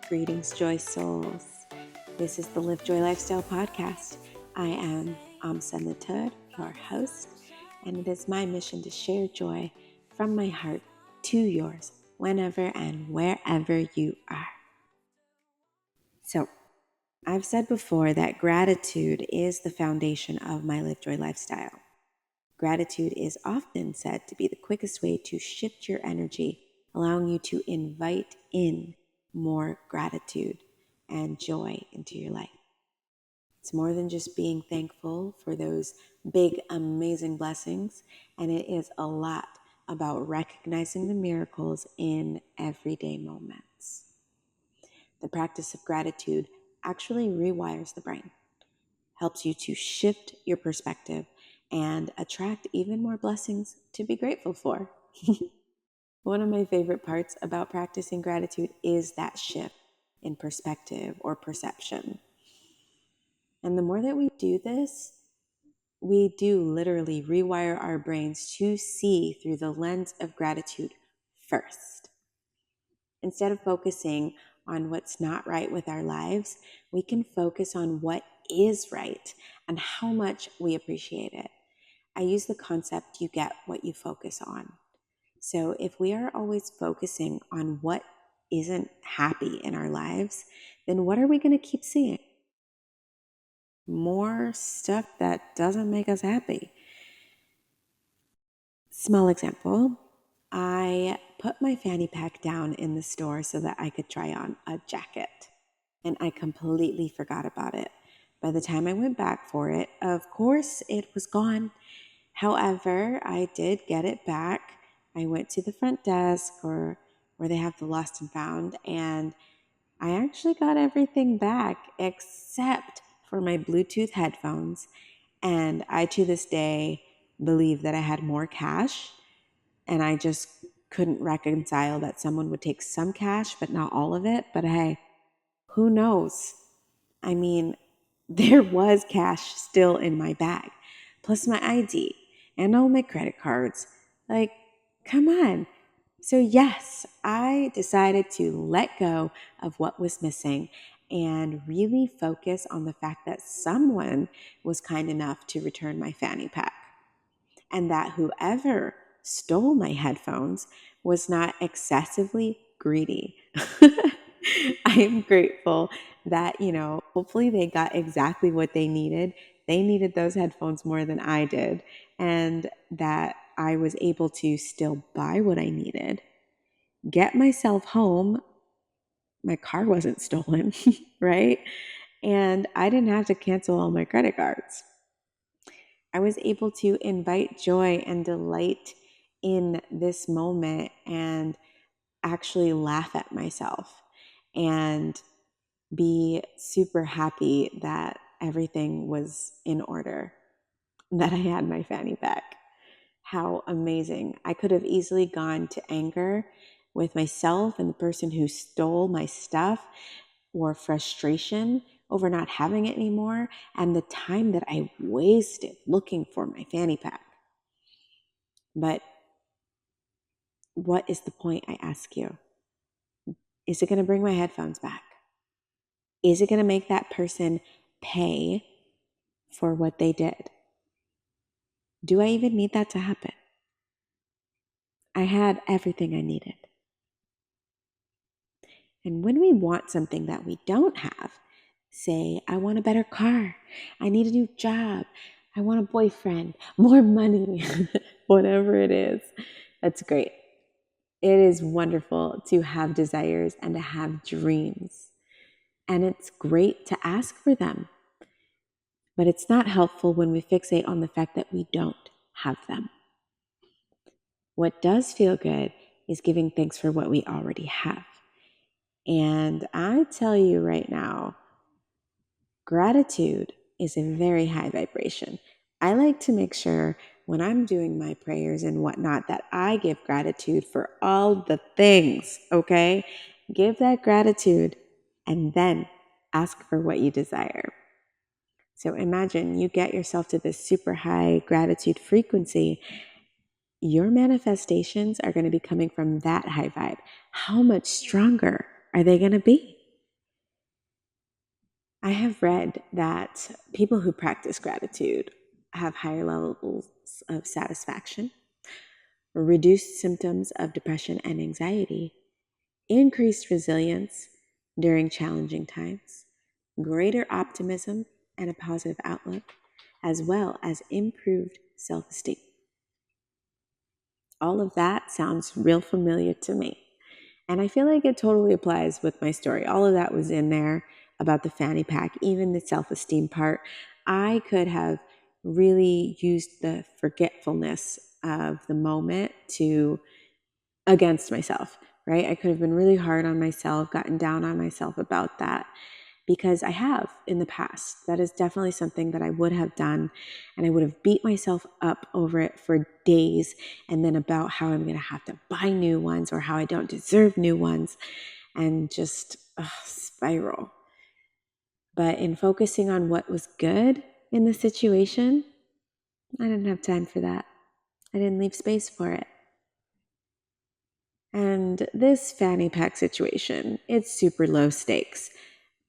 Greetings, Joy Souls. This is the liveJOY Lifestyle Podcast. I am amsa-t.neter, your host, and it is my mission to share joy from my heart to yours whenever and wherever you are. So, I've said before that gratitude is the foundation of my liveJOY lifestyle. Gratitude is often said to be the quickest way to shift your energy, allowing you to invite in more gratitude and joy into your life. It's more than just being thankful for those big, amazing blessings, and it is a lot about recognizing the miracles in everyday moments. The practice of gratitude actually rewires the brain, helps you to shift your perspective and attract even more blessings to be grateful for. One of my favorite parts about practicing gratitude is that shift in perspective or perception. And the more that we do this, we do literally rewire our brains to see through the lens of gratitude first. Instead of focusing on what's not right with our lives, we can focus on what is right and how much we appreciate it. I use the concept you get what you focus on. So if we are always focusing on what isn't happy in our lives, then what are we going to keep seeing? More stuff that doesn't make us happy. Small example, I put my fanny pack down in the store so that I could try on a jacket, and I completely forgot about it. By the time I went back for it, of course, it was gone. However, I did get it back. I went to the front desk or where they have the lost and found, and I actually got everything back except for my Bluetooth headphones. And I, to this day, believe that I had more cash, and I just couldn't reconcile that someone would take some cash, but not all of it. But hey, who knows? I mean, there was cash still in my bag, plus my ID and all my credit cards. Like, come on. So yes, I decided to let go of what was missing and really focus on the fact that someone was kind enough to return my fanny pack, and that whoever stole my headphones was not excessively greedy. I am grateful that, hopefully they got exactly what they needed. They needed those headphones more than I did, and that I was able to still buy what I needed, get myself home. My car wasn't stolen, right? And I didn't have to cancel all my credit cards. I was able to invite joy and delight in this moment and actually laugh at myself and be super happy that everything was in order, that I had my fanny pack. How amazing. I could have easily gone to anger with myself and the person who stole my stuff, or frustration over not having it anymore, and the time that I wasted looking for my fanny pack. But what is the point, I ask you? Is it going to bring my headphones back? Is it going to make that person pay for what they did? Do I even need that to happen? I had everything I needed. And when we want something that we don't have, say, I want a better car, I need a new job, I want a boyfriend, more money, whatever it is, that's great. It is wonderful to have desires and to have dreams. And it's great to ask for them. But it's not helpful when we fixate on the fact that we don't have them. What does feel good is giving thanks for what we already have. And I tell you right now, gratitude is a very high vibration. I like to make sure when I'm doing my prayers and whatnot that I give gratitude for all the things, okay? Give that gratitude and then ask for what you desire. So imagine you get yourself to this super high gratitude frequency, your manifestations are going to be coming from that high vibe. How much stronger are they going to be? I have read that people who practice gratitude have higher levels of satisfaction, reduced symptoms of depression and anxiety, increased resilience during challenging times, greater optimism and a positive outlook, as well as improved self-esteem. All of that sounds real familiar to me. And I feel like it totally applies with my story. All of that was in there about the fanny pack, even the self-esteem part. I could have really used the forgetfulness of the moment against myself, right? I could have been really hard on myself, gotten down on myself about that, because I have in the past. That is definitely something that I would have done, and I would have beat myself up over it for days, and then about how I'm going to have to buy new ones or how I don't deserve new ones, and just spiral. But in focusing on what was good in the situation, I didn't have time for that. I didn't leave space for it. And this fanny pack situation, it's super low stakes.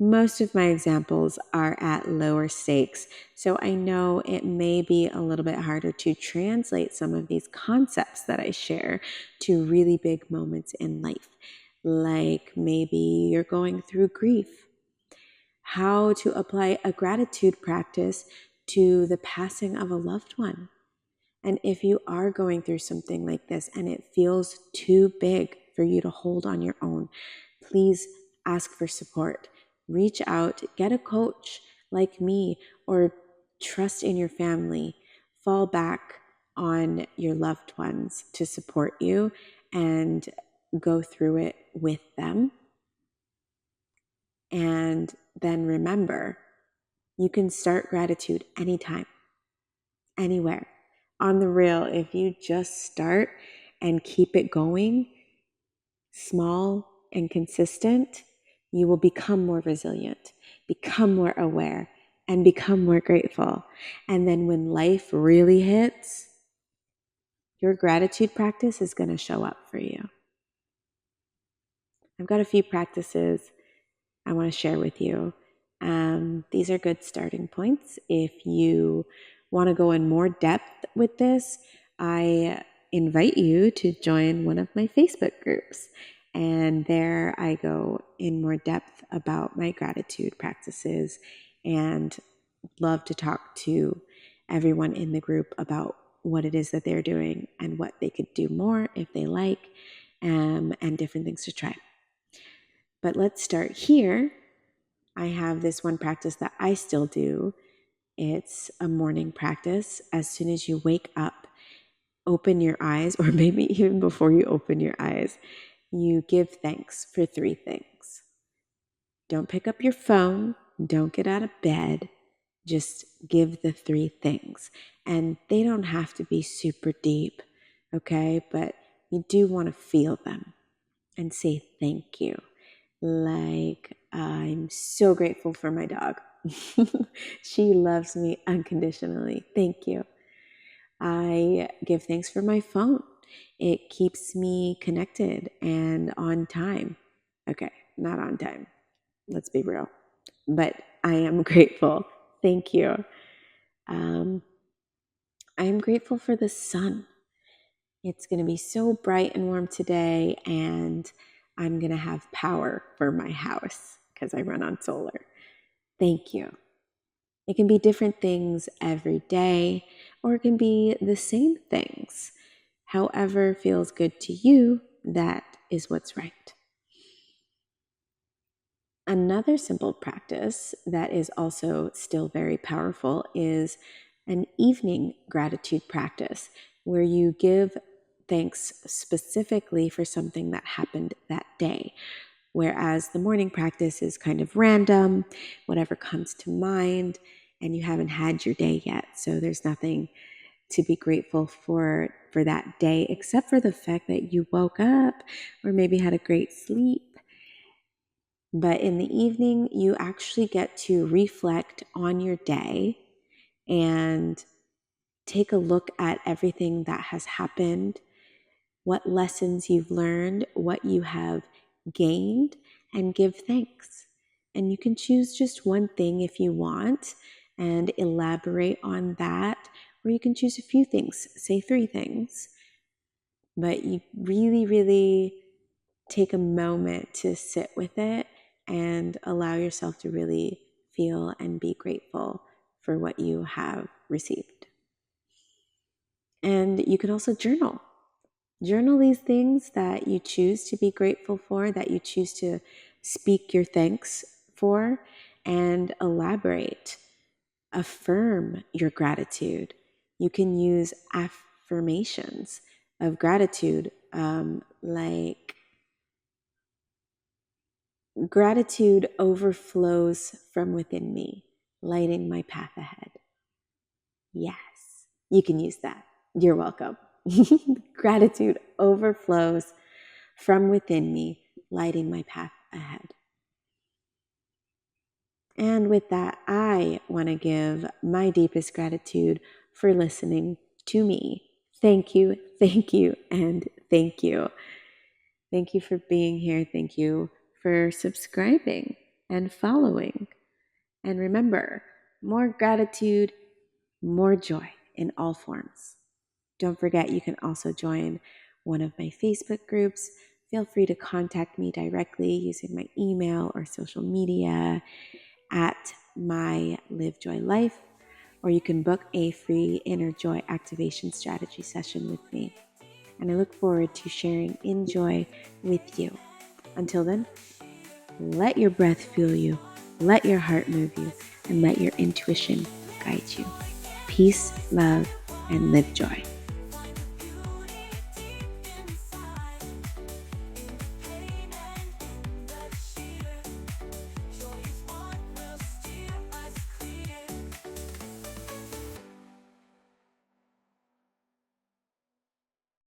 Most of my examples are at lower stakes, so I know it may be a little bit harder to translate some of these concepts that I share to really big moments in life. Like maybe you're going through grief. How to apply a gratitude practice to the passing of a loved one. And if you are going through something like this and it feels too big for you to hold on your own, please ask for support. Reach out, get a coach like me, or trust in your family. Fall back on your loved ones to support you and go through it with them. And then remember, you can start gratitude anytime, anywhere. On the real, if you just start and keep it going, small and consistent, you will become more resilient, become more aware, and become more grateful. And then when life really hits, your gratitude practice is going to show up for you. I've got a few practices I want to share with you. These are good starting points. If you want to go in more depth with this, I invite you to join one of my Facebook groups. And there I go in more depth about my gratitude practices and love to talk to everyone in the group about what it is that they're doing and what they could do more if they like, and different things to try. But let's start here. I have this one practice that I still do. It's a morning practice. As soon as you wake up, open your eyes, or maybe even before you open your eyes, you give thanks for 3 things. Don't pick up your phone. Don't get out of bed. Just give the 3 things. And they don't have to be super deep, okay? But you do want to feel them and say thank you. Like, I'm so grateful for my dog. She loves me unconditionally. Thank you. I give thanks for my phone. It keeps me connected and on time. Okay, not on time. Let's be real. But I am grateful. Thank you. I am grateful for the sun. It's going to be so bright and warm today, and I'm going to have power for my house because I run on solar. Thank you. It can be different things every day, or it can be the same things. However feels good to you, that is what's right. Another simple practice that is also still very powerful is an evening gratitude practice where you give thanks specifically for something that happened that day. Whereas the morning practice is kind of random, whatever comes to mind, and you haven't had your day yet. So there's nothing to be grateful for that day, except for the fact that you woke up or maybe had a great sleep. But in the evening, you actually get to reflect on your day and take a look at everything that has happened, what lessons you've learned, what you have gained, and give thanks. And you can choose just one thing if you want and elaborate on that, or you can choose a few things, say 3 things. But you really, really take a moment to sit with it and allow yourself to really feel and be grateful for what you have received. And you can also journal. Journal these things that you choose to be grateful for, that you choose to speak your thanks for, and elaborate. Affirm your gratitude. You can use affirmations of gratitude, like gratitude overflows from within me, lighting my path ahead. Yes, you can use that. You're welcome. Gratitude overflows from within me, lighting my path ahead. And with that, I want to give my deepest gratitude for listening to me. Thank you, and thank you. Thank you for being here. Thank you for subscribing and following. And remember, more gratitude, more joy in all forms. Don't forget, you can also join one of my Facebook groups. Feel free to contact me directly using my email or social media at my liveJOY life, or you can book a free innerJOY activation strategy session with me. And I look forward to sharing innerJOY with you. Until then, let your breath fuel you, let your heart move you, and let your intuition guide you. Peace, love, and liveJOY.